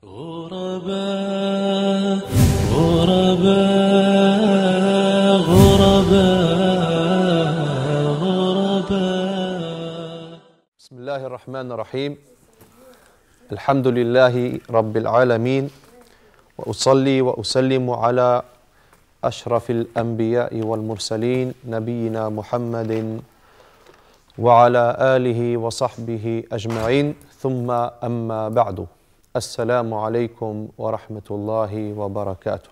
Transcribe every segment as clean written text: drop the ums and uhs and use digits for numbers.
غرباء غرباء غرباء غرباء. بسم الله الرحمن الرحيم. الحمد لله رب العالمين، وأصلي وأسلم على أشرف الأنبياء والمرسلين نبينا محمد وعلى آله وصحبه أجمعين، ثم أما بعد. السلام عليكم ورحمة الله وبركاته.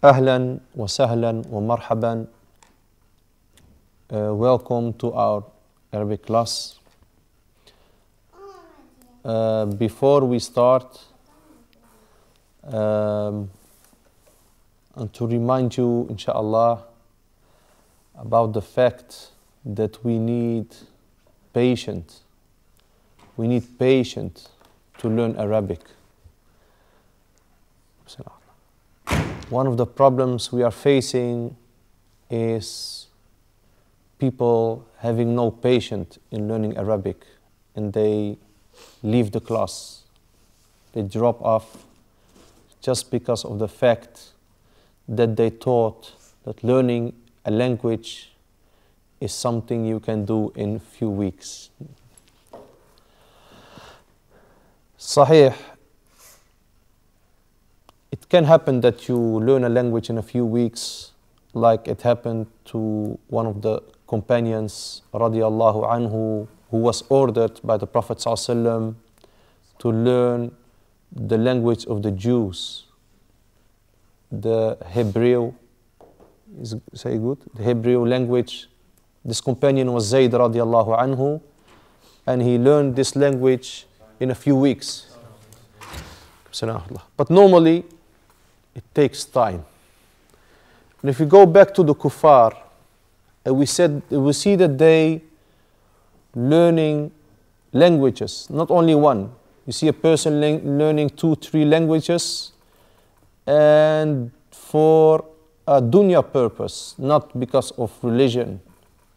أهلا وسهلا ومرحبا. Welcome to our Arabic class. Before we start, and to remind you, inshallah, about the fact that we need patience. We need patience to learn Arabic. One of the problems we are facing is people having no patience in learning Arabic, and they leave the class. They drop off just because of the fact that they thought that learning a language is something you can do in a few weeks. Sahih, it can happen that you learn a language in a few weeks, like it happened to one of the companions, radiallahu anhu, who was ordered by the Prophet ﷺ to learn the language of the Jews, the Hebrew, say good? The Hebrew language. This companion was Zayd radiallahu anhu, and he learned this language in a few weeks. But normally, it takes time. And if we go back to the kuffar, we see that they learning languages, not only one. You see a person learning 2-3 languages, and for a dunya purpose, not because of religion.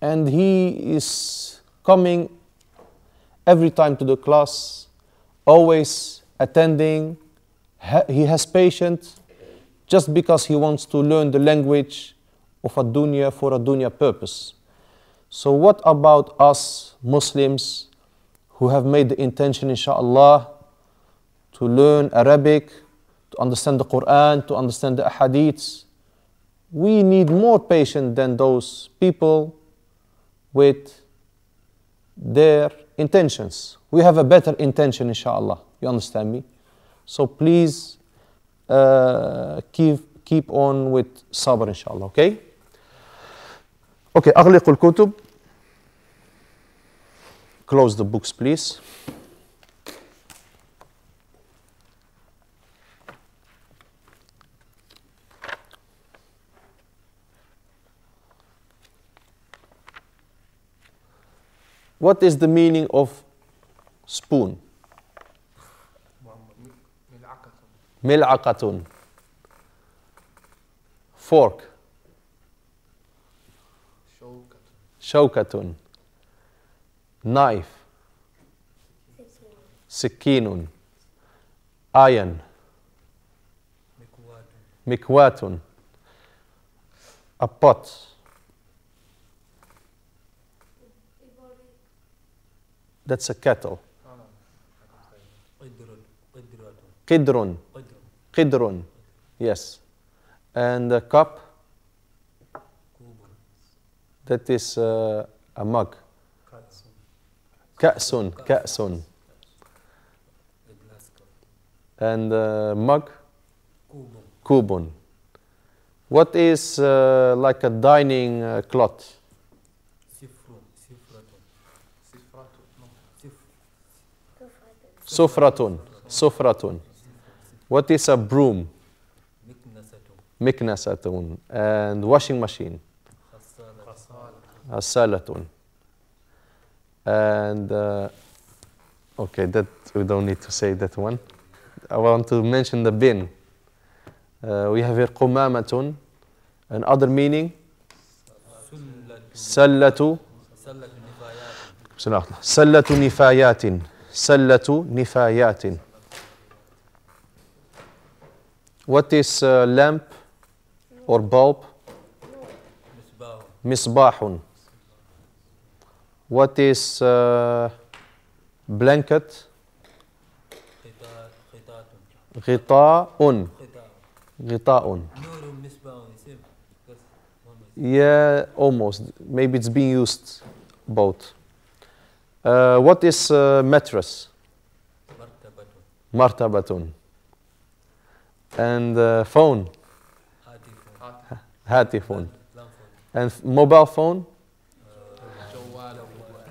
And he is coming every time to the class, always attending. He has patience just because he wants to learn the language of a dunya for a dunya purpose. So what about us Muslims who have made the intention, inshallah, to learn Arabic, to understand the Quran, to understand the ahadiths? We need more patience than those people with their intentions. We have a better intention, inshallah. You understand me? So please keep on with sabr, inshallah, okay? Okay, أغلق الكتب. Close the books, please. What is the meaning of spoon? Mil'aqatun. Fork. Shawkatun. Knife. Sikinun. Iron. Mikwatun. A pot. That's a kettle. Qidrun. Qidrun. Yes. And a cup. That is a mug. Ka'sun. Ka'sun. And mug. Kubun. What is like a dining cloth? Sufratun. Sufratun. What is a broom? Miknasatun. And washing machine? Asalatun. And okay, that we don't need to say that one. I want to mention the bin. We have here qumamatun. Another meaning? Sallatu. سلة نفايات. سلة نفايات. What is lamp or bulb? مصباح. What is blanket? غطاء. غطاء. Yeah, almost. Maybe it's being used both. What is mattress? مرتبة. And phone? هاتف. And mobile phone?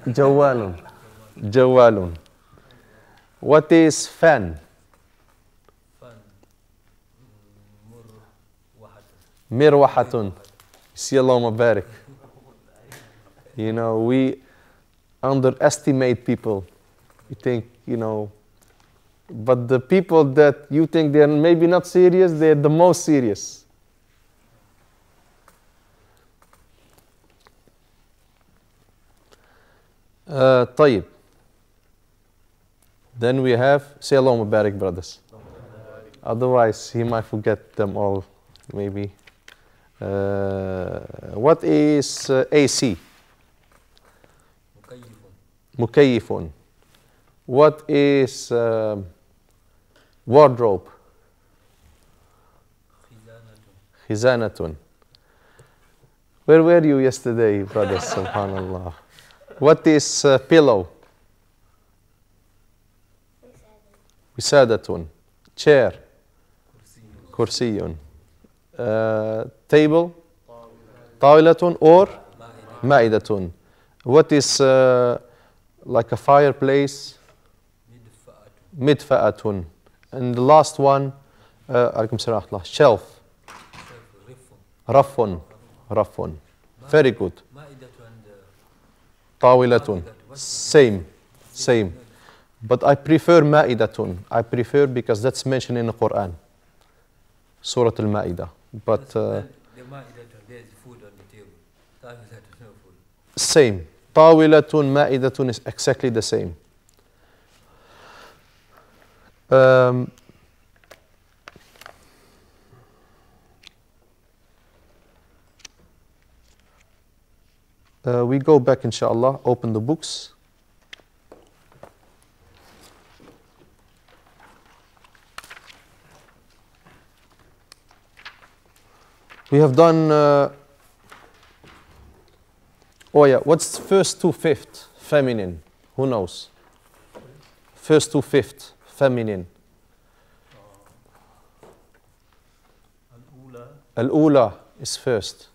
جوال. جوال. What is fan? مروحة. See, Allahumma barik. You know, we underestimate people. You think, you know, but the people that you think they're maybe not serious, they're the most serious. طيب. Then we have, say Allahumma barik, brothers. Otherwise, he might forget them all, maybe. What is AC? مكيف. What is wardrobe? خزانة. Where were you yesterday, brothers? Subhanallah. What is pillow? وسادة. Chair. كرسي. Table. طاولة or مائدة. What is like a fireplace? مدفأة. And the last one, عليكم السلام ورحمة الله. Shelf. رف. رف. Very good. طاولة. Same. Same. But I prefer مائدة. I prefer because that's mentioned in the Quran. Surah Al-Ma'idah. But the Ma'idah, there's food on the table. Tawilatun, no food. Same. Tawilatun, ma'idatun is exactly the same. We go back, inshallah, open the books. We have done, oh yeah, what's first to fifth? Feminine. Who knows? First to fifth, feminine. Al-Ula is first.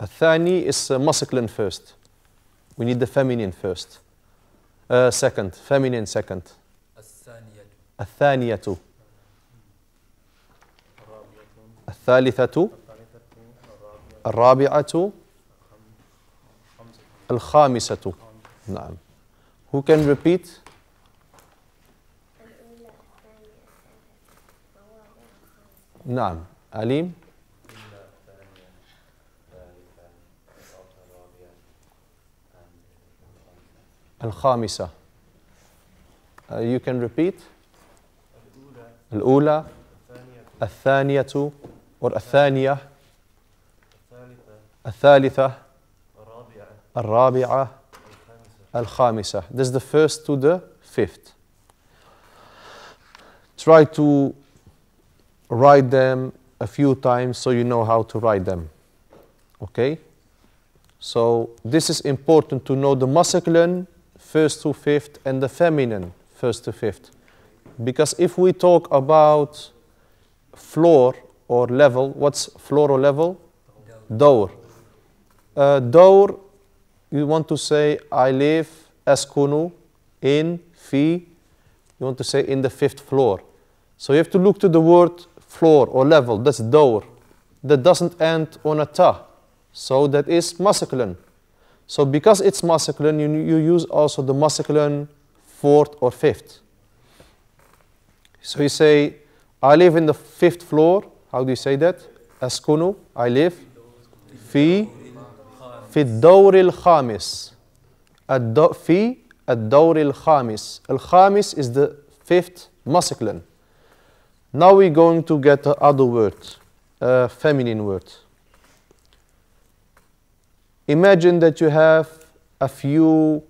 Al-Thani is masculine first. We need the feminine first. Second, feminine second. Al-Thaniyatu. الثالثة. الرابعة. الخامسة. نعم. Who can repeat? نعم. عليم. الخامسة. You can repeat? الأولى. الثانية. or الثانية. الثالثة. الرابعة. الخامسة. This is the first to the fifth. Try to write them a few times so you know how to write them. Okay? So this is important to know the masculine first to fifth and the feminine first to fifth. Because if we talk about floor or level, what's floor or level? Door. Door, you want to say I live, askunu, in, fi. You want to say in the fifth floor. So you have to look to the word floor or level, that's door. That doesn't end on a ta. So that is masculine. So because it's masculine, you use also the masculine fourth or fifth. So you say, I live in the fifth floor. How do you say that? Askunu, I live. Fi في الدور الخامس. في الدور الخامس. الخامس is the fifth masculine. Now we're going to get the other word, feminine word. Imagine that you have a few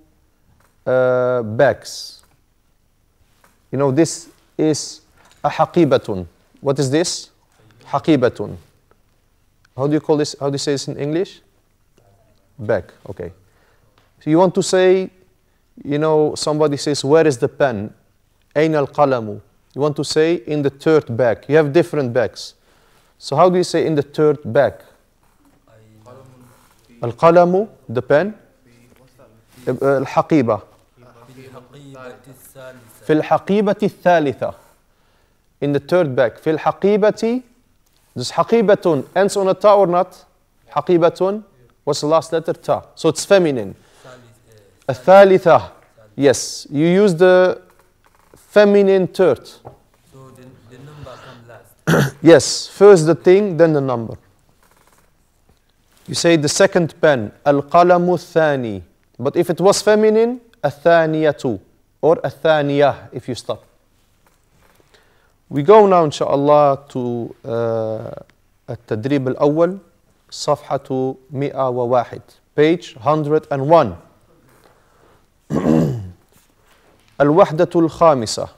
bags. You know, this is a haqibatun. What is this? Haqibatun. How do you call this? How do you say this in English? Bag. Okay. So you want to say, you know, somebody says, where is the pen? Ayn al-qalamu. You want to say in the third bag. You have different bags. So how do you say in the third bag? Al-qalamu, the pen. Al-haqiba. في الحقيبة الثالثة. In the third bag. في الحقيبة. This حقيبة ends on a ta or not? حقيبة. What's the last letter? Ta. So it's feminine. الثالثة. Yes. You use the feminine third. So the number comes last. Yes. First the thing, then the number. You say the second pen. القلم الثاني. But if it was feminine, الثانية. Or الثانية if you stop. We go now inshallah to التدريب الأول صفحة 101 page 101 الوحدة الخامسة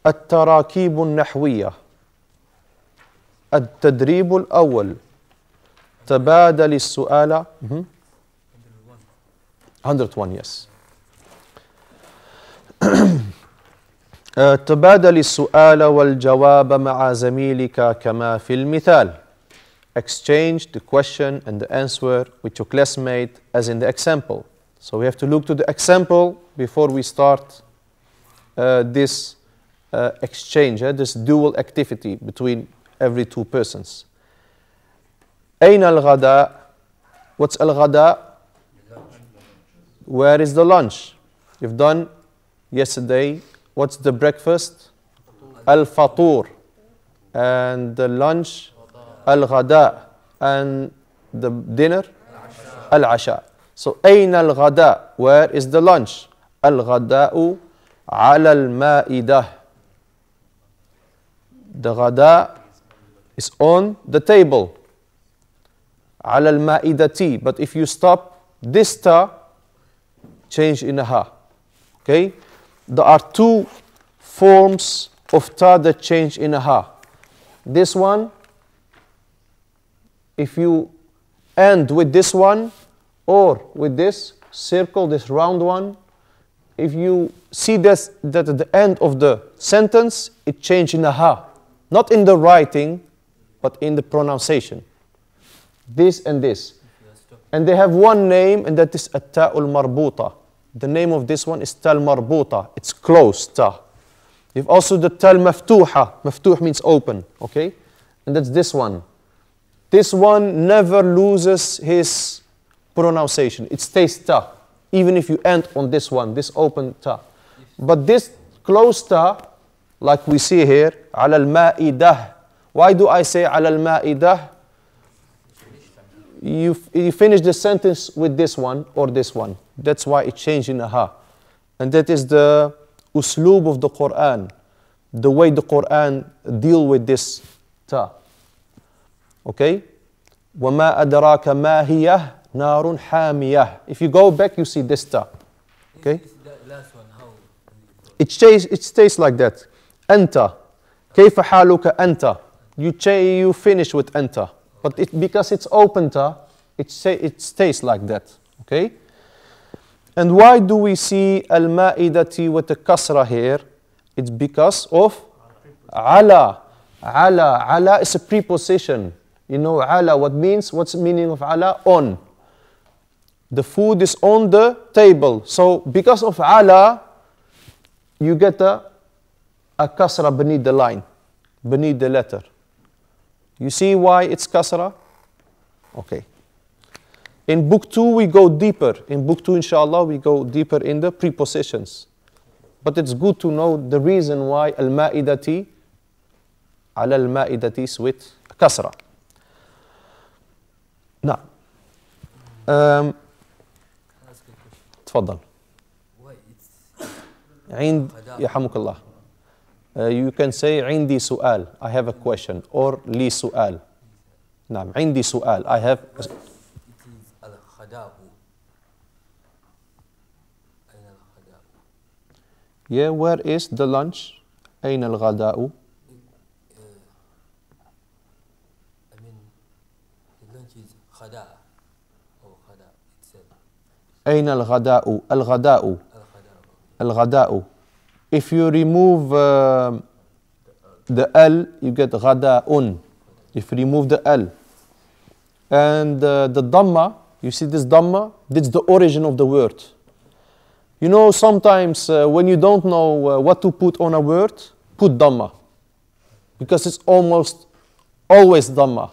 التراكيب النحوية التدريب الأول تبادل السؤال 101 yes تبادل السؤال والجواب مع زميلك كما في المثال. Exchange the question and the answer with your classmate as in the example. So we have to look to the example before we start this exchange, this dual activity between every two persons. أين الغداء? What's الغداء? Where is the lunch? You've done yesterday. What's the breakfast? Al-fatur. And the lunch? Al-ghada. And the dinner? Al-asha. So, أين الغداء? Where is the lunch? Al-ghada'u ala al-ma'idah. The ghada is on the table. Ala al-ma'idati. But if you stop this ta, change in a ha. Okay? There are two forms of ta that change in a ha. This one, if you end with this one or with this circle, this round one, if you see this, that at the end of the sentence, it changes in a ha. Not in the writing, but in the pronunciation. This and this. And they have one name, and that is at-ta'ul marbuta. The name of this one is tal marbuta. It's closed ta. You have also the tal maftuha. Maftuh means open. Okay? And that's this one. This one never loses his pronunciation. It stays ta. Even if you end on this one, this open ta. But this closed ta, like we see here, ala al-ma'idah. Why do I say ala al-ma'idah? You finish the sentence with this one or this one. That's why it changed in a ha. And that is the usloob of the Quran. The way the Quran deal with this ta. Okay? وَمَا أَدْرَاكَ مَا هِيَهْ نَارٌ حَامِيَةٌ. If you go back, you see this ta. Okay? The last one, how? It stays like that. أنت. كيف حالك أنت. You finish with أنت. But because it's open ta, it stays like that. Okay? And why do we see al-ma'idati with the kasra here? It's because of ala. Ala. Ala is a preposition. You know ala, what's the meaning of ala? On. The food is on the table. So because of ala, you get a kasra beneath the line, beneath the letter. You see why it's kasra? Okay. In book 2, we go deeper. In book 2, inshallah, we go deeper in the prepositions. But it's good to know the reason why al-ma'idati, ala al-ma'idati is with kasra. Now, Ask a question. تفضل. Why it's عند يرحمك الله. You can say عندي سؤال. I have a question. Or لي سؤال. نعم عندي سؤال. I have. it is al-khada'u. أين الخداء؟ Yeah, where is the lunch? أين الغداء? I mean, the lunch is khada'a or khada itself. أين الغداء? الغداء. Al-khada'u. الغداء. If you remove the L, you get غداء. If you remove the L. And the Dhamma, you see this Dhamma? This is the origin of the word. You know, sometimes when you don't know what to put on a word, put Dhamma. Because it's almost always Dhamma.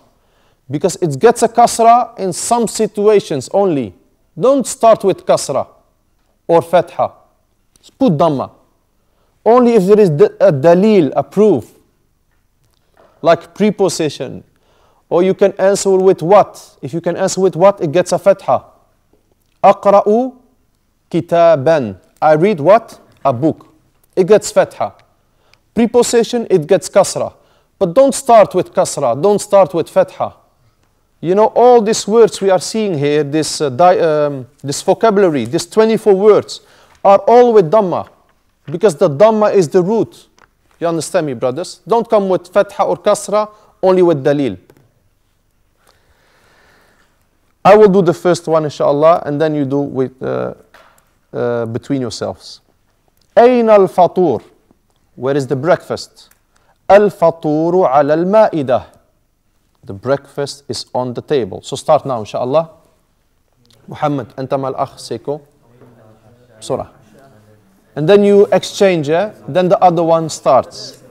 Because it gets a kasra in some situations only. Don't start with kasra or fatha. Put Dhamma. Only if there is a dalil, a proof, like preposition. Or you can answer with what. If you can answer with what, it gets a fatha. أقرأ كتابا. I read what? A book. It gets fatha. Preposition, it gets kasra. But don't start with kasra. Don't start with fatha. You know, all these words we are seeing here, this vocabulary, these 24 words, are all with Dhamma. Because the Dhamma is the root. You understand me, brothers? Don't come with fatha or kasra, only with dalil. I will do the first one, inshallah, and then you do with between yourselves. أين الفطور? Where is the breakfast? الفطور على المائدة. The breakfast is on the table. So start now, inshallah. Muhammad, أنت مع الأخ سيكو. بسرعة. And then you exchange, then the other one starts.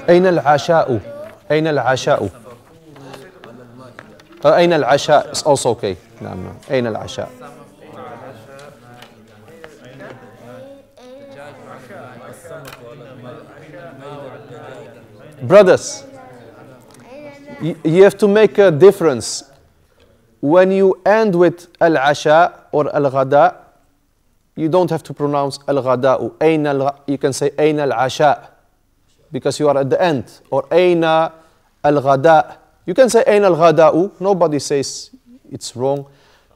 أين العشاء? أين العشاء؟ أين العشاء is also okay. نعم. أين العشاء؟ Brothers, you have to make a difference. When you end with al-asha or al-ghada, you don't have to pronounce al-ghada'u. You can say aina al-asha because you are at the end. Or aina al-ghada. You can say aina al-ghada'u. Nobody says it's wrong.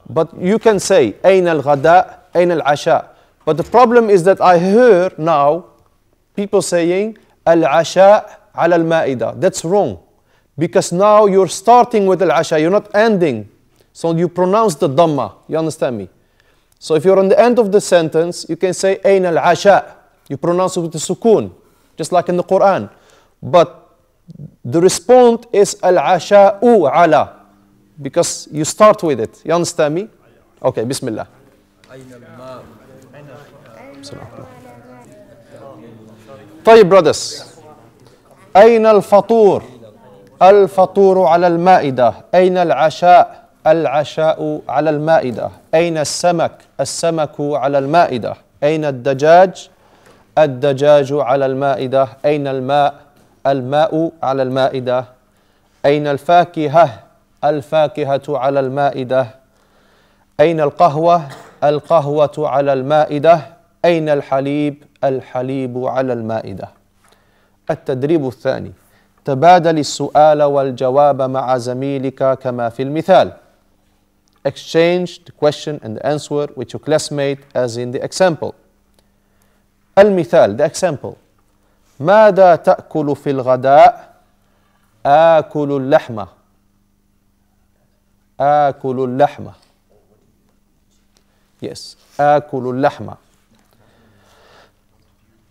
But you can say aina al-ghada, aina al-asha. But the problem is that I hear now people saying al-asha ala al-ma'ida. That's wrong. Because now you're starting with al-asha. You're not ending. So you pronounce the dhamma. You understand me? So if you're on the end of the sentence, you can say ayn al-asha. You pronounce it with the sukun, just like in the Quran. But the response is al-asha'u ala, because you start with it. You understand me? Okay, bismillah. طيب brothers. أين الفطور؟ الفطور على المائدة. أين العشاء؟ العشاء على المائدة. أين السمك؟ السمك على المائدة. أين الدجاج؟ الدجاج على المائدة. أين الماء؟ الماء على المائدة. أين الفاكهة؟ الفاكهة على المائدة. أين القهوة؟ القهوة على المائدة. أين الحليب؟ الحليب على المائدة. التدريب الثاني: تبادل السؤال والجواب مع زميلك كما في المثال. Exchange the question and the answer with your classmate as in the example. المثال, the example. ماذا تأكل في الغداء؟ آكل اللحمة. آكل اللحمة. Yes, آكل اللحمة.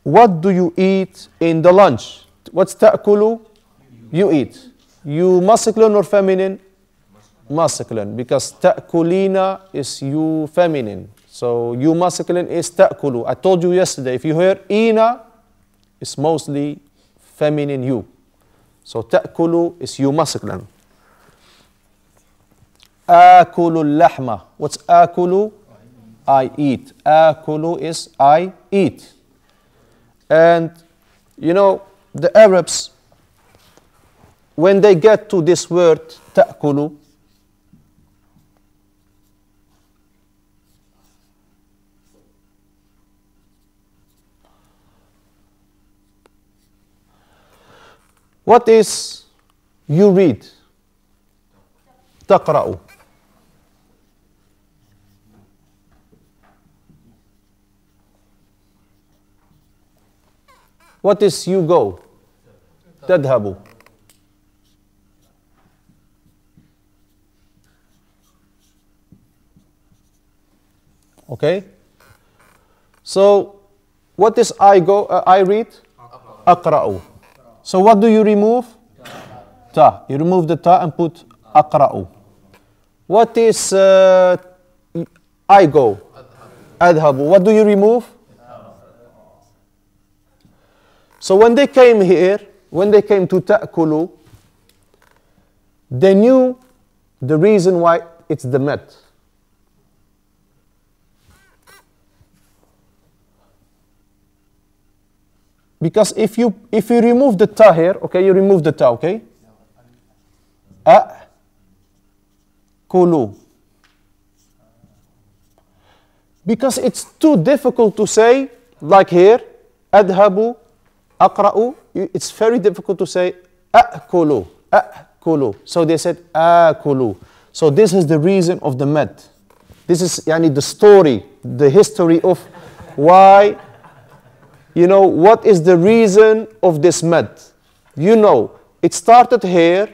What do you eat in the lunch? What's تأكل? You eat. You masculine or feminine? Masculine, because تأكلين is you feminine. So you masculine is تأكل. I told you yesterday, if you hear إينا, it's mostly feminine you. So تأكل is you masculine. آكل اللحمة. What's آكل? I eat. آكل is I eat. And you know, the Arabs, when they get to this word تأكل, what is you read? تقرأ. What is you go? تذهب. Okay? So, what is I go? I read? أقرأ. So what do you remove? Ta. You remove the ta and put أقرأ. What is I go? أذهب. What do you remove? So when they came here, when they came to تأكل, they knew the reason why it's the met. Because if you remove the ta here, okay, you remove the ta, okay? أكل. Because it's too difficult to say, like here, أذهب, أقرأ. It's very difficult to say أأكل, أأكل. So they said آكل. So this is the reason of the med. This is yani the story, the history of why. You know, what is the reason of this med? You know, it started here,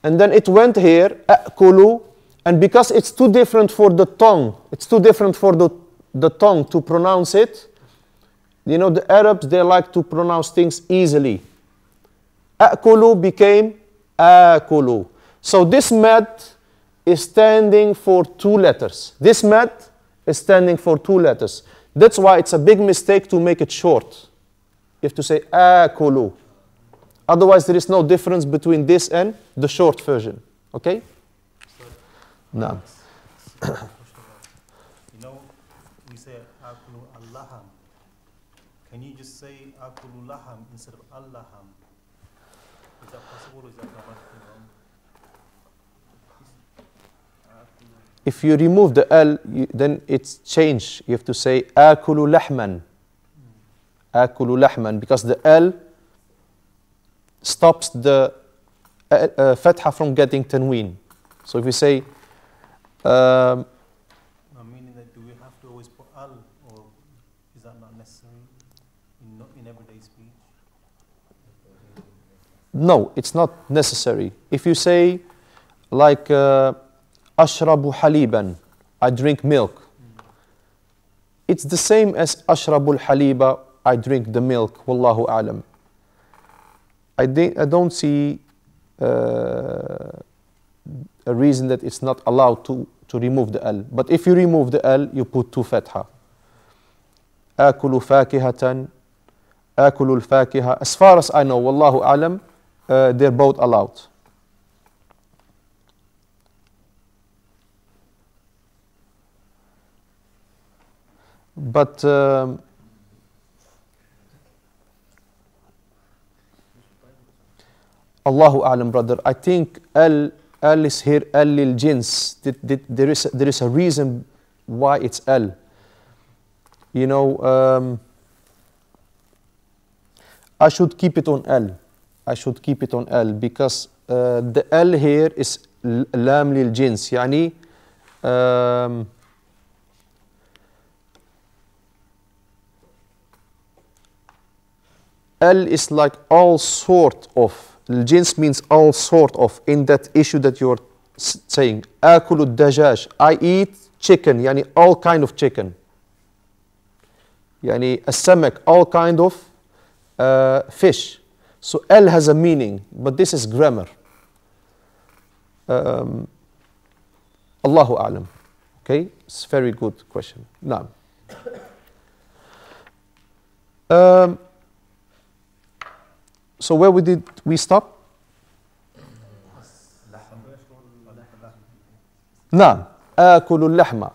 and then it went here, أأكل, and because it's too different for the tongue, it's too different for the tongue to pronounce it, you know, the Arabs, they like to pronounce things easily. أأكل became آكل. So this med is standing for two letters. This med is standing for two letters. That's why it's a big mistake to make it short. You have to say آكل. Otherwise, there is no difference between this and the short version. Okay? No. You know, we say akulu allaham. Can you just say akulu laham instead of allaham? Is that possible or is that grammatically wrong? If you remove the L, then it's changed. You have to say akulu lahman. Akulu lahman, because the L stops the fatha from getting tanween. So if you say meaning that do we have to always put al, or is that not necessary in everyday speech? no, it's not necessary. If you say like ashrabu haliban, I drink milk, it's the same as ashrabul haliba, I drink the milk. Wallahu a'lam. I don't see a reason that it's not allowed to remove the L. But if you remove the L, you put two fatha. آكل فاكهة, آكل الفاكهة. As far as I know, wallahu a'lam, they're both allowed. But Allahu a'lam, brother. I think L is here, L lil jins. There is a reason why it's L. You know, I should keep it on L. I should keep it on L because the L here is lam lil jins. Yani, L is like all sort of. Al-jins means all sort of, in that issue that you're saying. Akulu dajaj, I eat chicken, yani all kind of chicken. Yani as-samak, all kind of fish. So L has a meaning, but this is grammar. Allahu a'lam. Okay, it's a very good question. Now. So where did we stop? Naam, akulu lahma.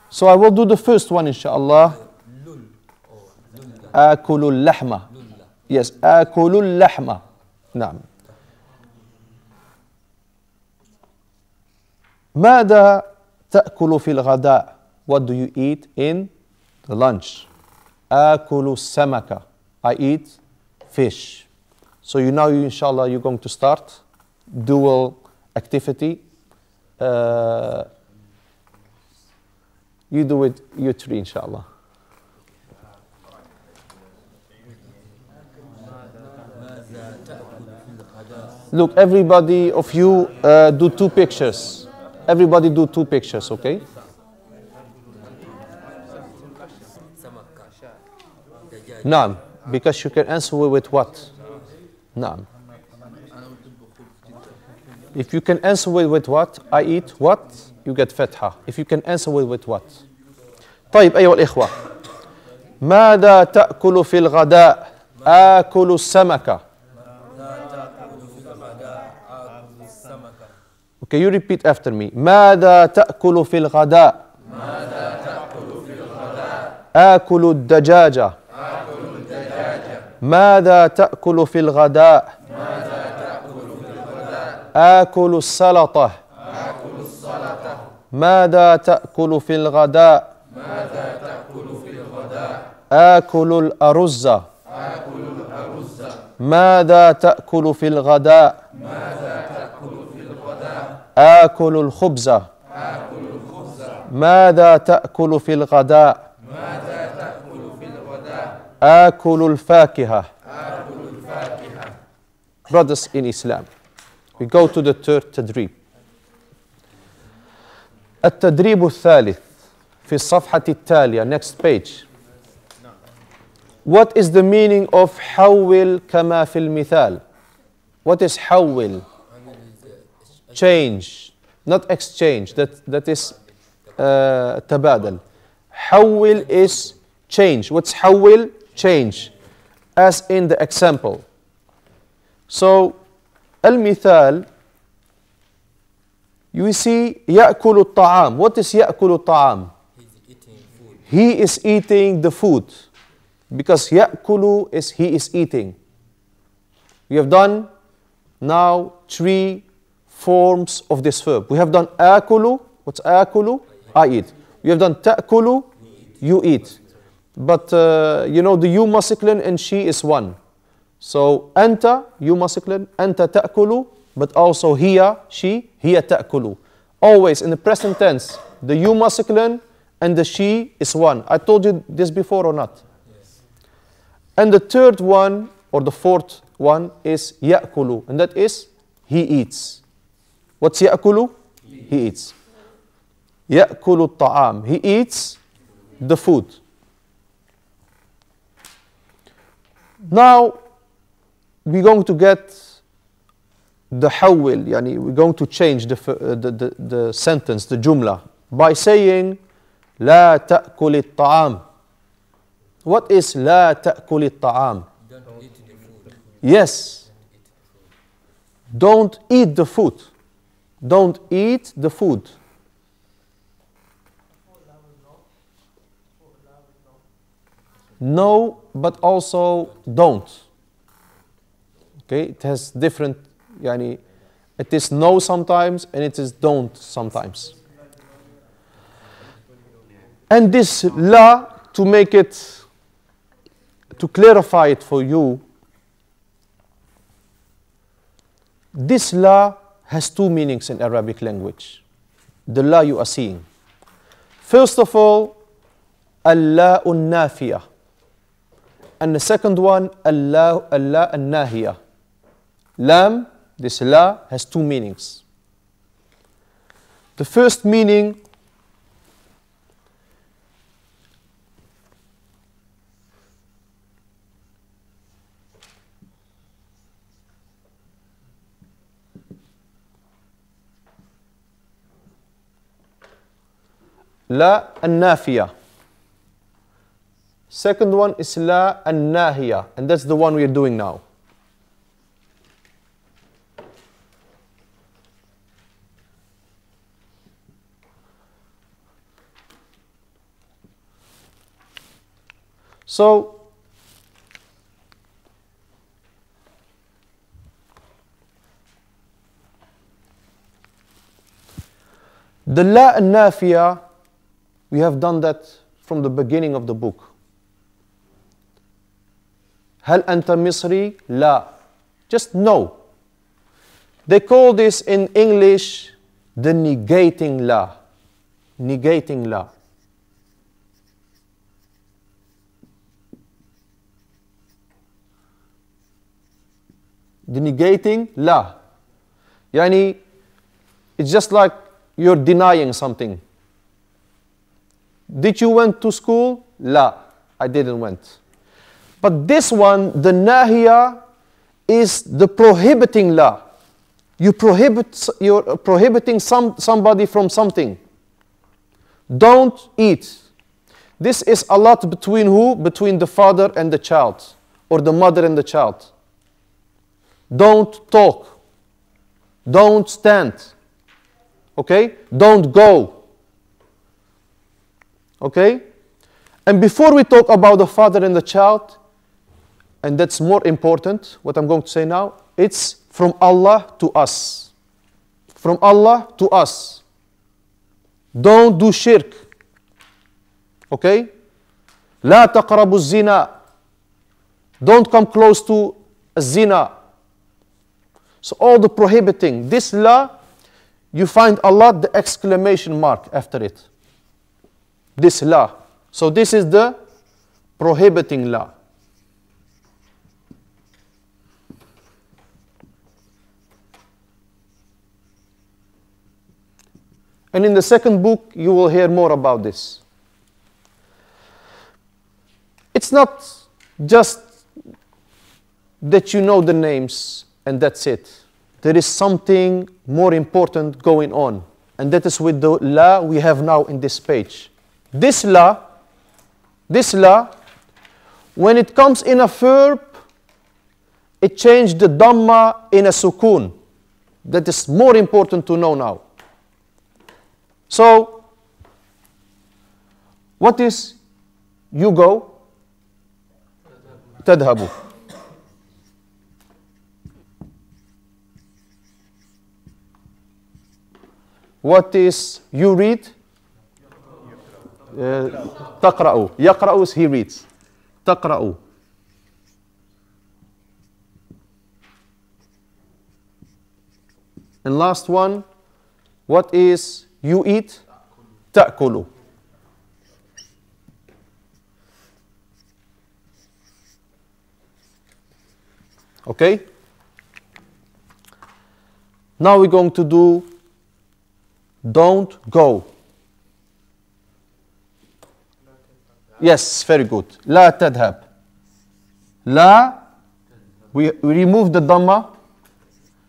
So I will do the first one, inshallah. Akulu lahma. Yes, akulu lahma. Naam. ماذا تأكل في الغداء? What do you eat in the lunch? آكل السمك. I eat fish. So now inshallah you're going to start dual activity. You do it, you three inshallah. Look, everybody of you do two pictures. Everybody do two pictures, okay? Naam, because you can answer with what? Naam. If you can answer with what? I eat what? You get fatha. If you can answer with what? طيب أيها الإخوة. ماذا تأكل في الغداء؟ آكل السمك. Okay, you repeat after me. ماذا تأكل في الغداء؟ ماذا تأكل في الغداء؟ آكل الدجاجة. آكل الدجاجة. ماذا تأكل في الغداء؟ ماذا تأكل في الغداء؟ آكل السلطة. آكل السلطة. ماذا تأكل في الغداء؟ ماذا تأكل في الغداء؟ آكل الأرز. آكل الأرز. ماذا تأكل في الغداء؟ ماذا تأكل في الغداء؟ آكل الخبز. آكل الخبز. ماذا تأكل في الغداء؟ ماذا تأكل في الغداء؟ آكل الفاكهة. آكل الفاكهة. Brothers in Islam, we go to the third تدريب. التدريب الثالث في الصفحة التالية. Next page. What is the meaning of حول كما في المثال? What is حول? Change, not exchange. That is تبادل. حول is change. What's حول? Change. As in the example. So, المثال, you see يأكل الطعام. What is يأكل الطعام? He is eating the food. Because يأكل is he is eating. We have done now 3 forms of this verb. We have done آكل. What's آكل? I eat. We have done تأكل. You eat. But you know the you masculine and she is one. So أنت you masculine, أنت تأكل, but also هي, she, هي تأكل. Always in the present tense, the you masculine and the she is one. I told you this before or not? Yes. And the third one or the fourth one is يأكل, and that is he eats. What's يأكل? He eats. يأكل الطعام. He eats the food. Now we're going to get the حول, يعني we're going to change the sentence, the jumla, by saying لا تأكل الطعام. What is لا تأكل الطعام? Don't eat the food. Yes. Don't eat the food. Don't eat the food. No, but also don't. Okay, it has different, يعني, it is no sometimes and it is don't sometimes. And this la, to make it, to clarify it for you, this la has 2 meanings in Arabic language. The la you are seeing. First of all, al-la un-nafiyah. And the second one, Allah an-nahiya. Lam, this la, has 2 meanings. The first meaning, la an-nafiya. Second one is la an-nahiya, and that's the one we are doing now. So, The la an-nafiya, we have done that from the beginning of the book. Hal anta Misri? La. Just no. They call this in English the negating la. Negating la. The negating la. Yani, it's just like you're denying something. Did you went to school? La. I didn't went. But this one, the nahiya, is the prohibiting la. You're prohibiting somebody from something. Don't eat. This is a lot between who? Between the father and the child, or the mother and the child. Don't talk. Don't stand. Okay? Don't go. Okay? And before we talk about the father and the child, and that's more important, what I'm going to say now, it's from Allah to us. From Allah to us. Don't do shirk. Okay? لا تقربوا الزنا. Don't come close to zina. So all the prohibiting. This law, you find Allah the exclamation mark after it. This law. So this is the prohibiting law. And in the second book, you will hear more about this. It's not just that you know the names and that's it. There is something more important going on. And that is with the la we have now in this page. This la, when it comes in a verb, it changed the dhamma in a sukun. That is more important to know now. So, what is you go? Tadhabu. What is you read? Taqra'u. Yaqra'u is he reads. Taqra'u. And last one, what is you eat? Ta'kulu. Okay? Now we're going to do don't go. Yes, very good. لا تذهب. لا, we remove the dhamma.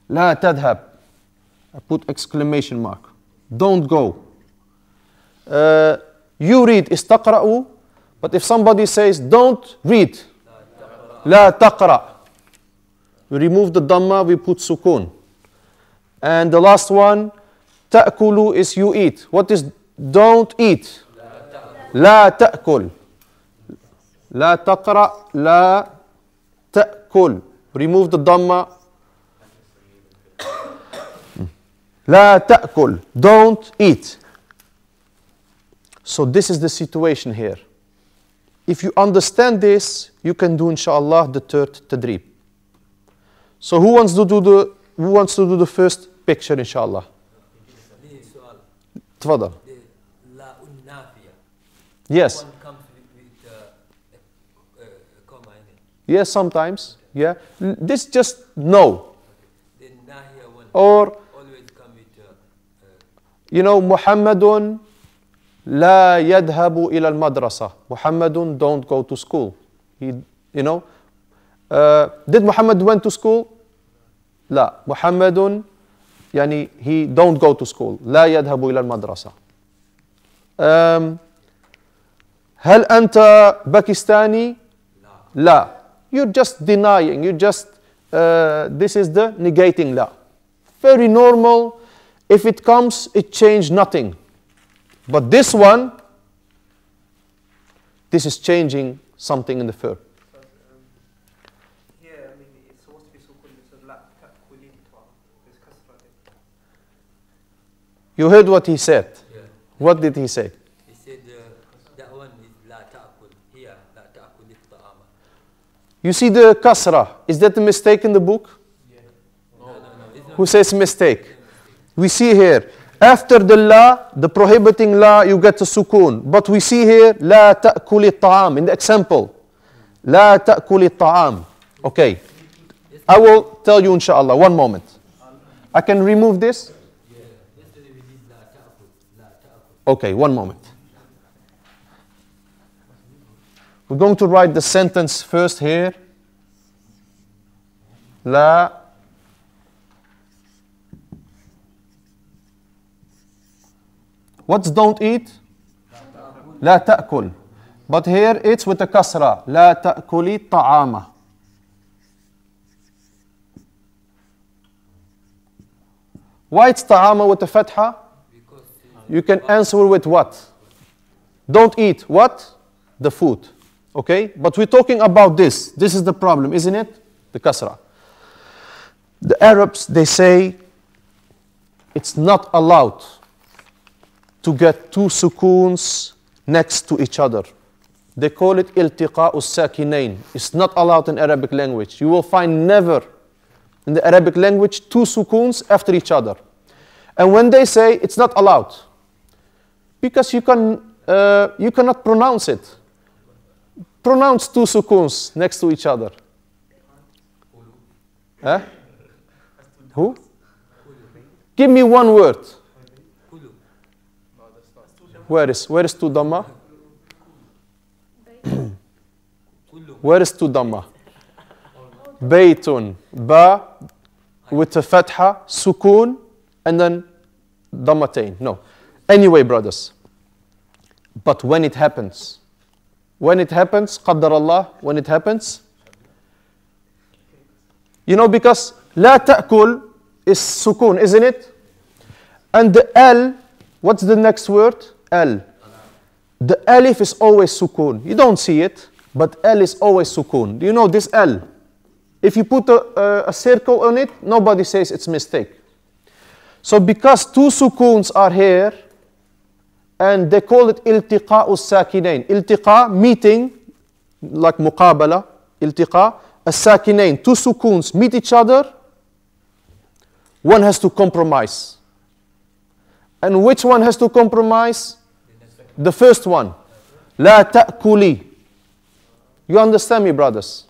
لا تذهب. I put exclamation mark. Don't go. You read is taqra'u, but if somebody says don't read, لا تقرأ. We remove the dhamma, we put sukun. And the last one, ta'kulu is you eat. What is don't eat? لا تأكل. لا تقرأ. لا تأكل. Remove the dhamma. لا تأكل. Don't eat. So this is the situation here. If you understand this, you can do inshallah the third tadrib. So who wants to do the first picture inshallah? تفضل. Yes. One comes with comma in it. Yes, sometimes. Yeah. This just no. The nahiya one Or, always come with you know, Muhammadun la yadhabu ila al-madrasa. Muhammadun don't go to school. He, you know. Did Muhammad went to school? La. Muhammadun, yani he don't go to school. La yadhabu ila al-madrasa. هل أنت باكستاني؟ لا. You're just denying. You just this is the negating la. Very normal. If it comes, it changed nothing. But this one, this is changing something in the verb. Here, I mean, it's supposed to be sukun. So la ta'kulin. There's kasra You heard what he said. Yeah. What did he say? He said that one is لا تأكل. Here, لا تأكل الطعام. You see the kasra. Is that a mistake in the book? No, it's not. Who says mistake? We see here, after the la, the prohibiting la, you get a sukun. But we see here, لا تأكل الطعام. In the example, لا تأكل الطعام. Okay. I will tell you inshallah. One moment. I can remove this? Okay, one moment. We're going to write the sentence first here. La. What's don't eat? La ta'kul. But here it's with a kasra. La ta'kuli ta'ama. Why it's ta'ama with a fatha? You can answer with what? Don't eat what? The food. Okay? But we're talking about this. This is the problem, isn't it? The kasra. The Arabs, they say it's not allowed to get two sukoons next to each other. They call it iltiqa'u sakinain. It's not allowed in Arabic language. You will find never in the Arabic language two sukoons after each other. And when they say it's not allowed, because you cannot pronounce it. Pronounce two sukoons next to each other. Huh? Who? Give me one word. Where is two dhamma? Where is two dhamma? Baytun, ba with a fatha, sukun, and then dhammatain. No. Anyway, brothers. But when it happens, qaddar Allah, when it happens, you know, because la ta'kul is sukun, isn't it? And the L, what's the next word? L. The alif is always sukun. You don't see it, but L is always sukun. Do you know this L? If you put a circle on it, nobody says it's mistake. So because two sukuns are here, and they call it iltiqa'u sakinain. Iltiqa, meeting, like muqabala, iltiqa, as-sakinain. Two sukuns meet each other, one has to compromise. And which one has to compromise? The first one. La ta'kuli. You understand me, brothers?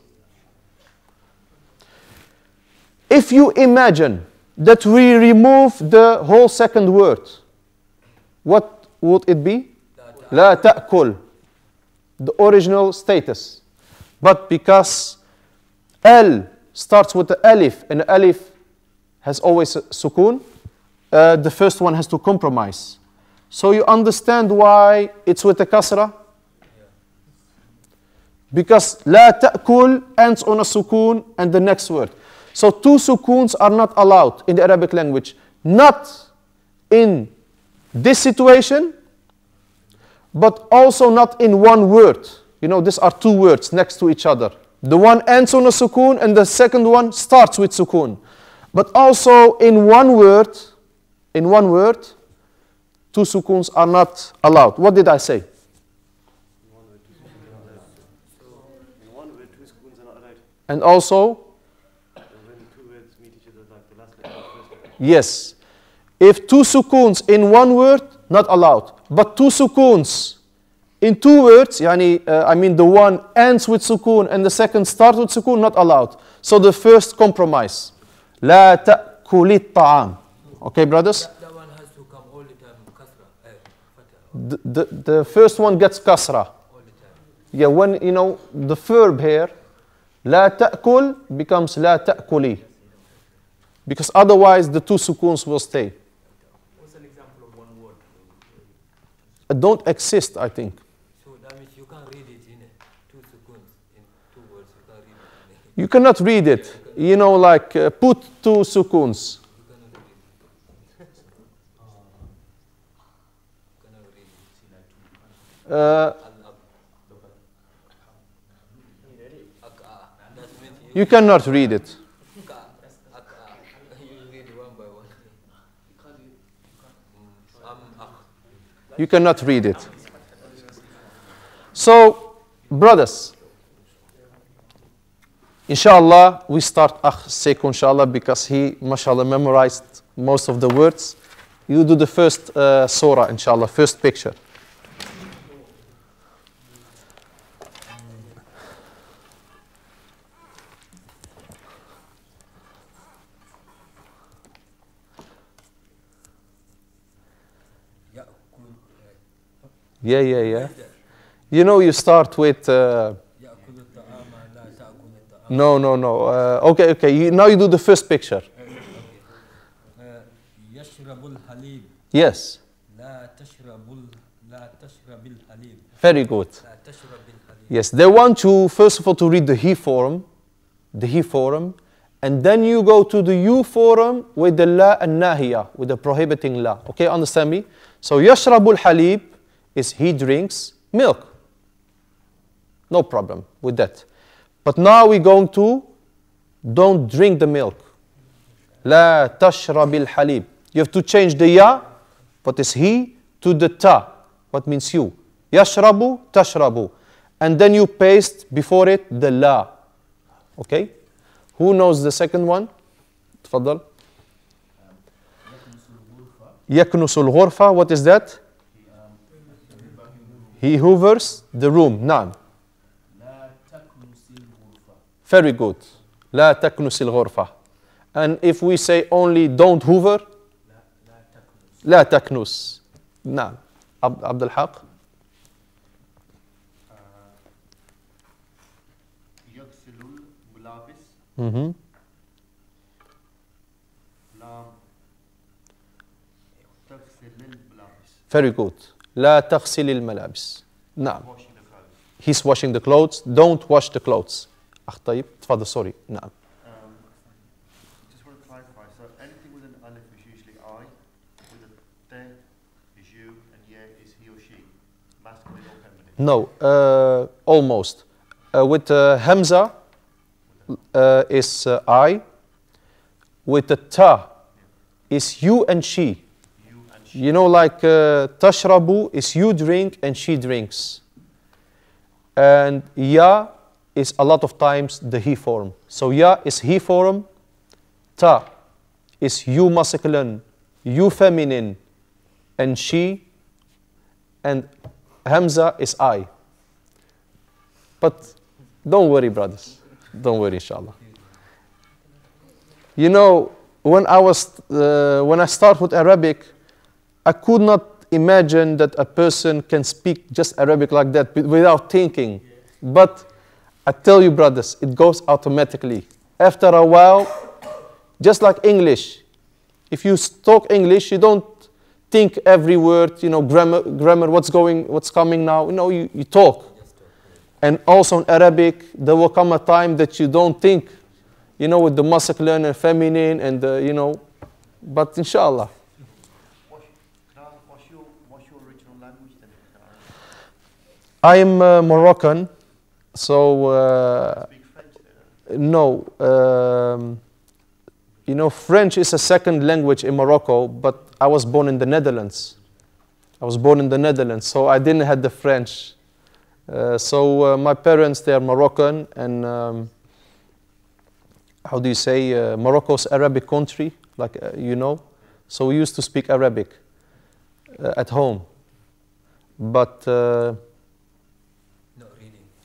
If you imagine that we remove the whole second word, what would it be? La ta'kul. The original status. But because L starts with the alif, and the alif has always a sukun, the first one has to compromise. So you understand why it's with the kasra? Because la ta'kul ends on a sukun and the next word. So two sukuns are not allowed in the Arabic language. Not in this situation, but also not in one word. You know, these are two words next to each other. The one ends on a sukun and the second one starts with sukun. But also in one word, two sukuns are not allowed. What did I say? In one word, two sukuns are not allowed. And also, when two words meet each other, like the last letter of the first word. yes. If two sukuns in one word, not allowed. But two sukuns in two words, I mean the one ends with sukun and the second starts with sukun, not allowed. So the first compromise. La ta'kuli ta'am. Okay, brothers? That one has to come all the time, kasra, fatha. The first one gets kasra. All the time. Yeah, when, you know, the verb here, la ta'kul becomes la ta'kuli. Because otherwise the two sukuns will stay. What's an example of one word? Don't exist, I think. So that means you can't read it in two seconds, in two words, you can't read it. You cannot read it. You know, like put two sukuns. You cannot read it. You read one by one. You cannot read it. So, brothers, inshallah, we start Sekou, inshallah, because he, mashallah, memorized most of the words. You do the first surah, inshallah, first picture. Yeah. You know, you start with... No. Okay. Now you do the first picture. Yes. Very good. Yes, they want you, first of all, to read the he form, and then you go to the you form with the la and nahiya, with the prohibiting la. Okay, understand me? So, yashrabul halib is he drinks milk. No problem with that. But now we're going to don't drink the milk. La tashrabil halib. You have to change the ya, what is he, to the ta, what means you. Yashrabu, tashrabu. And then you paste before it the la. Okay? Who knows the second one? تفضل. Yaknusul ghurfa. What is that? He hoovers the room. Naam. Very good. لا تكنس الغرفة. And if we say only don't hoover, لا تكنس. نعم. عبد الحق. يغسل الملابس. لا تغسل الملابس. Very good. لا تغسل الملابس. نعم. He's washing the clothes. Don't wash the clothes. أخ طيب تفضل sorry. نعم. Just want to clarify. So anything with an alif is usually I, with a te is you, and ye is he or she, masculine or feminine. No, almost. With hamza is I. With the ta is you and she. You know, like tashrabu is you drink and she drinks. And ya is a lot of times the he form. So ya is he form, ta is you masculine, you feminine, and she, and hamza is I. But don't worry, brothers. Don't worry, inshallah. You know, when I start with Arabic, I could not imagine that a person can speak just Arabic like that without thinking. But I tell you, brothers, it goes automatically. After a while, just like English. If you talk English, you don't think every word, you know, grammar, what's coming now. You know, you talk. And also in Arabic, there will come a time that you don't think, you know, with the masculine and feminine and the, you know, but inshallah. What's your original language then? I am Moroccan, so Speak French then? no. You know, French is a second language in Morocco, but I was born in the Netherlands. So I didn't have the French. So my parents, they are Moroccan, and how do you say, Morocco's Arabic country, like you know. So we used to speak Arabic at home. But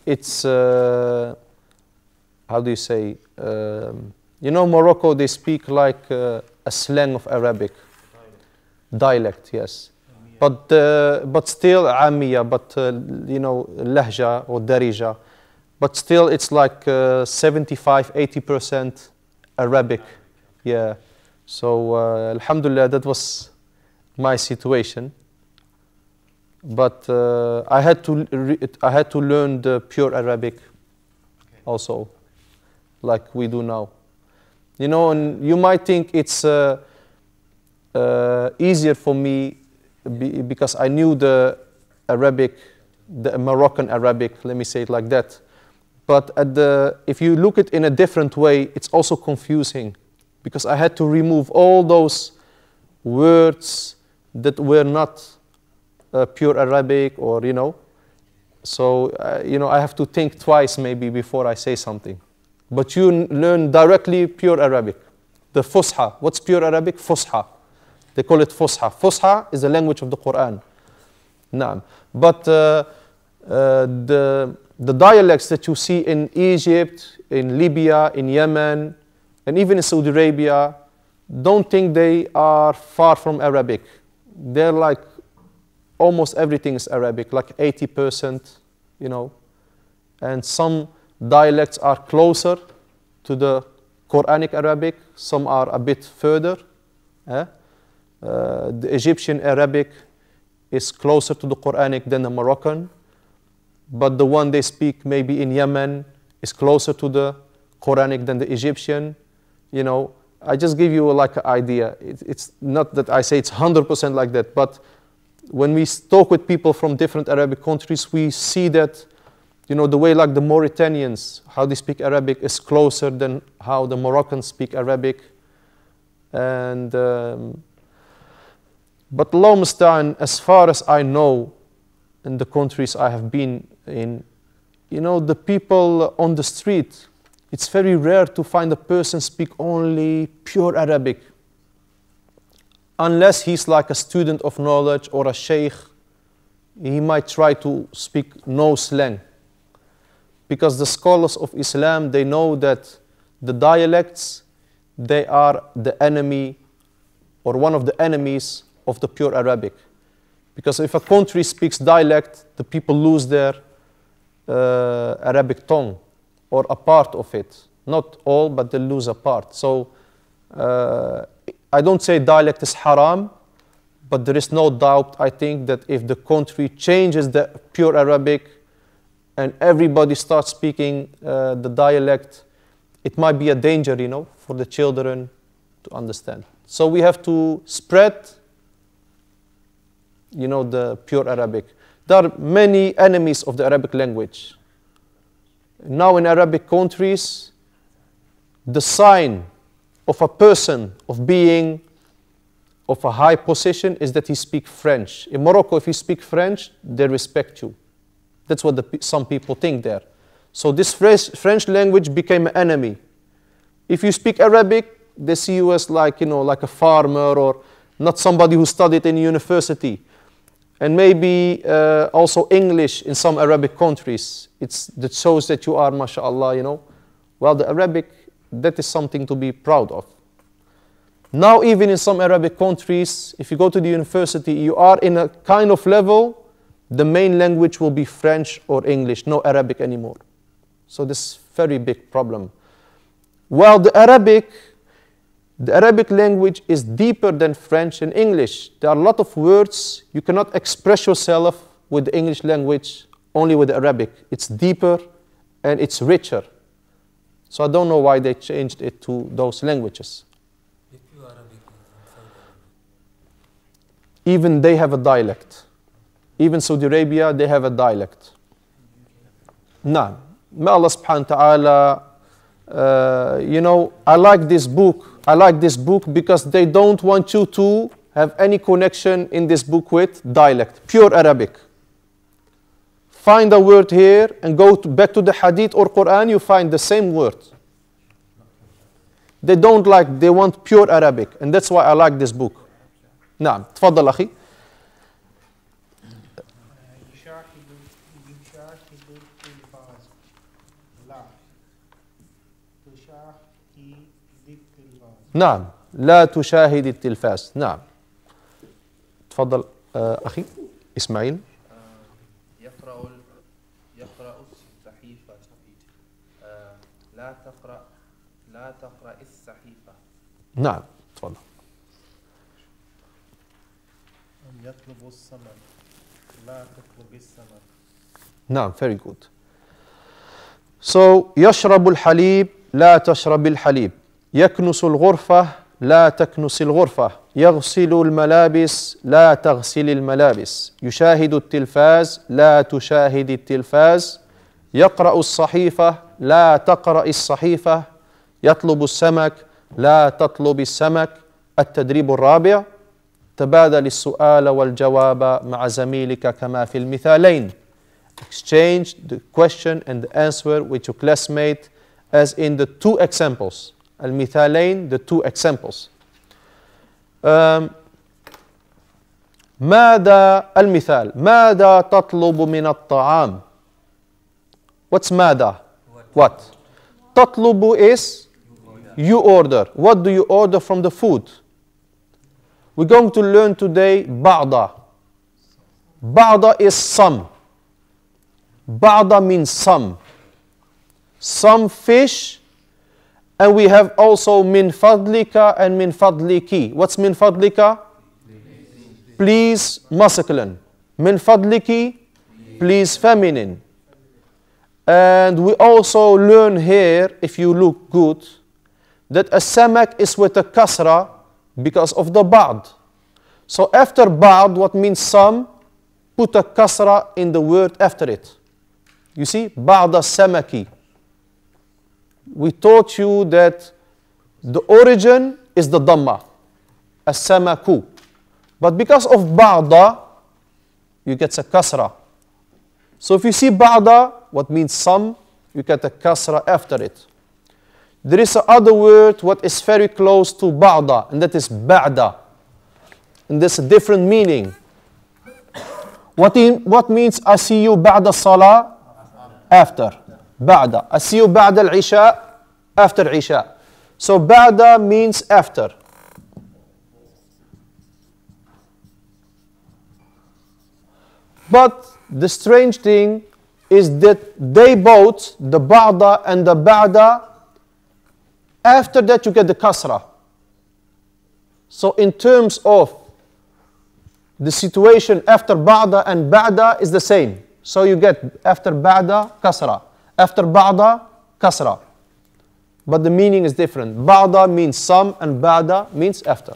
it's, how do you say, you know, Morocco, they speak like a slang of Arabic. Dialect, yes. But still Amiya, but you know, Lahja or Darija. But still it's like 75-80% Arabic. Yeah. So Alhamdulillah, that was my situation. But I had to learn the pure Arabic also, like we do now. You know, and you might think it's easier for me because I knew the Arabic, the Moroccan Arabic, let me say it like that. But if you look at it in a different way, it's also confusing because I had to remove all those words that were not pure Arabic, or so I have to think twice maybe before I say something. But you learn directly pure Arabic. The Fusha. What's pure Arabic? Fusha. They call it Fusha. Fusha is the language of the Quran. Naam. But the dialects that you see in Egypt, in Libya, in Yemen, and even in Saudi Arabia, don't think they are far from Arabic. They're like almost everything is Arabic, like 80%, and some dialects are closer to the Quranic Arabic, some are a bit further. The Egyptian Arabic is closer to the Quranic than the Moroccan, but the one they speak maybe in Yemen is closer to the Quranic than the Egyptian. I just give you like an idea. It's not that I say it's 100% like that, but when we talk with people from different Arabic countries, we see that, the way like the Mauritanians, how they speak Arabic is closer than how the Moroccans speak Arabic. And, but Allah musta'an, as far as I know, in the countries I have been in, the people on the street, it's very rare to find a person speak only pure Arabic. Unless he's like a student of knowledge or a sheikh, he might try to speak no slang. Because the scholars of Islam, they know that the dialects, they are the enemy or one of the enemies of the pure Arabic. Because if a country speaks dialect, the people lose their Arabic tongue, or a part of it. Not all, but they lose a part. So I don't say dialect is haram, but there is no doubt, I think, that if the country changes the pure Arabic and everybody starts speaking the dialect, it might be a danger, for the children to understand. So we have to spread, the pure Arabic. There are many enemies of the Arabic language. Now in Arabic countries, the sign of a person of being of a high position is that he speaks French. In Morocco, if you speak French, they respect you. That's what some people think there. So this French language became an enemy. If you speak Arabic, they see you as like a farmer or not somebody who studied in university. And maybe also English in some Arabic countries. That shows that you are, mashallah, Well, the Arabic, that is something to be proud of. Now, even in some Arabic countries, if you go to the university, you are in a kind of level, the main language will be French or English, no Arabic anymore. So this is a very big problem. Well, the Arabic language is deeper than French and English. There are a lot of words you cannot express yourself with the English language, only with the Arabic. It's deeper and it's richer. So I don't know why they changed it to those languages. Even they have a dialect. Even Saudi Arabia, they have a dialect. Now, may Allah subhanahu wa ta'ala, I like this book. I like this book because they don't want you to have any connection in this book with dialect, pure Arabic. Find a word here and go back to the Hadith or Quran, you find the same word. They don't like, they want pure Arabic, and that's why I like this book. نعم تفضل أخي. نعم لا تشاهد التلفاز. نعم تفضل أخي إسماعيل. يقرأ الصحيفة. لا تقرأ الصحيفة. نعم تفضل. يطلب السمك لا تطلب السمك. نعم very good. So يشرب الحليب لا تشرب الحليب. يكنس الغرفة لا تكنس الغرفة. يغسل الملابس لا تغسل الملابس. يشاهد التلفاز لا تشاهد التلفاز. يقرأ الصحيفة لا تقرأ الصحيفة. يطلب السمك لا تطلب السمك. التدريب الرابع. تبادل السؤال والجواب مع زميلك كما في المثالين. Exchange the question and the answer with your classmate as in the two examples. المثالين, the two examples. ماذا المثال ماذا تطلب من الطعام. What's ماذا? What? تطلب is you order. What do you order from the food? We're going to learn today بعض. بعض is some. بعض means some. Some fish. And we have also min fadlika and min fadliki. What's min fadlika? Please masculine. Min fadliki, please feminine. And we also learn here, if you look good, that a samak is with a kasra because of the ba'd. So after ba'd, what means some, put a kasra in the word after it. You see, ba'da samaki. We taught you that the origin is the dhamma, as-samaku. But because of ba'da, you get a kasra. So if you see ba'da, what means some, you get a kasra after it. There is another word what is very close to ba'da, and that is ba'da. And there's a different meaning. What means I see you ba'da salah? After. Ba'da. I see you ba'da al-isha? After isha. So ba'da means after. But the strange thing is that they both, the ba'da and the ba'da, after that you get the kasra. So in terms of the situation after ba'da and ba'da is the same. So you get after ba'da, kasra. After ba'da, kasra. But the meaning is different. Ba'da means some and ba'da means after.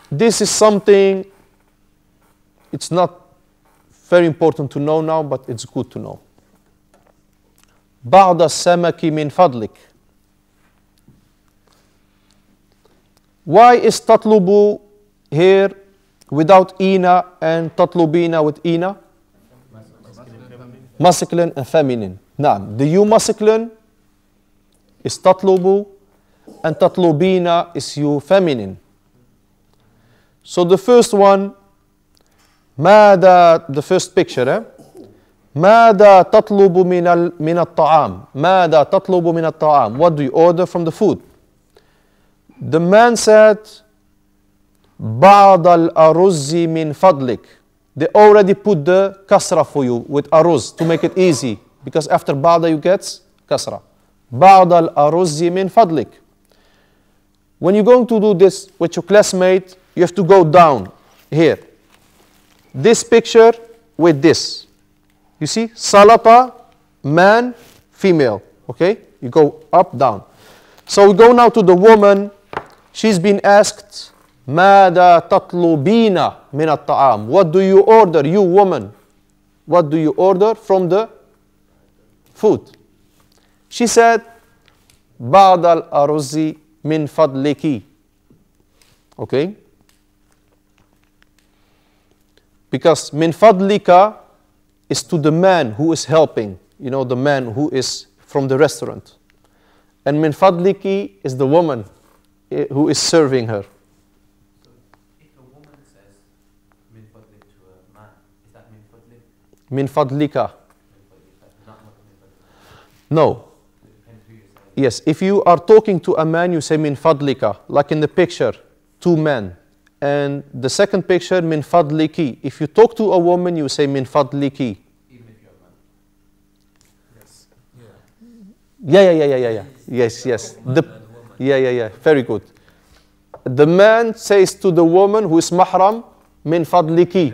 This is something, it's not very important to know now, but it's good to know. بعض السمك من فضلك. Why is تطلب here without ina and تطلبين with ina? Masculine and feminine. نعم. The you masculine is تطلب and تطلبين is you feminine. So the first one, ماذا, the first picture, ماذا تطلب من الطعام. ماذا تطلب من الطعام. What do you order from the food? The man said, بعض الأرز من فضلك. They already put the kasra for you with aruz to make it easy. Because after بعض you get kasra. بعض الأرز من فضلك. When you're going to do this with your classmate, you have to go down here. This picture with this. You see? Salata, man, female. Okay? You go up, down. So we go now to the woman. She's been asked, ماذا تطلبين من الطعام. What do you order, you woman? What do you order from the food? She said, بعض الأرز من فضلك. Okay? Because min fadlika is to the man who is helping. You know, the man who is from the restaurant. And min fadliki is the woman who is serving her. So if a woman says min fadlik to a man, is that min fadlik? Min fadlika. Not min fadlik. No. It depends who you're saying. Yes, if you are talking to a man, you say min fadlika. Like in the picture, two men. And the second picture, min fadliki. If you talk to a woman, you say min fadliki. Even if you're a man. Yes. Yeah. Yeah. Yes. Yeah. Very good. The man says to the woman who is mahram, min fadliki.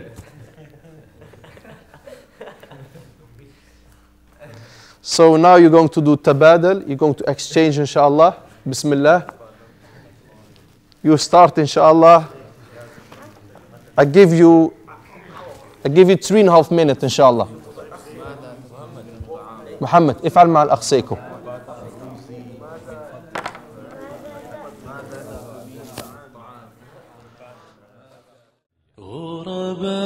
So now you're going to do tabadal. You're going to exchange, inshallah. Bismillah. You start, inshallah. I give you 3.5 minutes, inshallah. محمد افعل مع الأخ سيكو. غرباء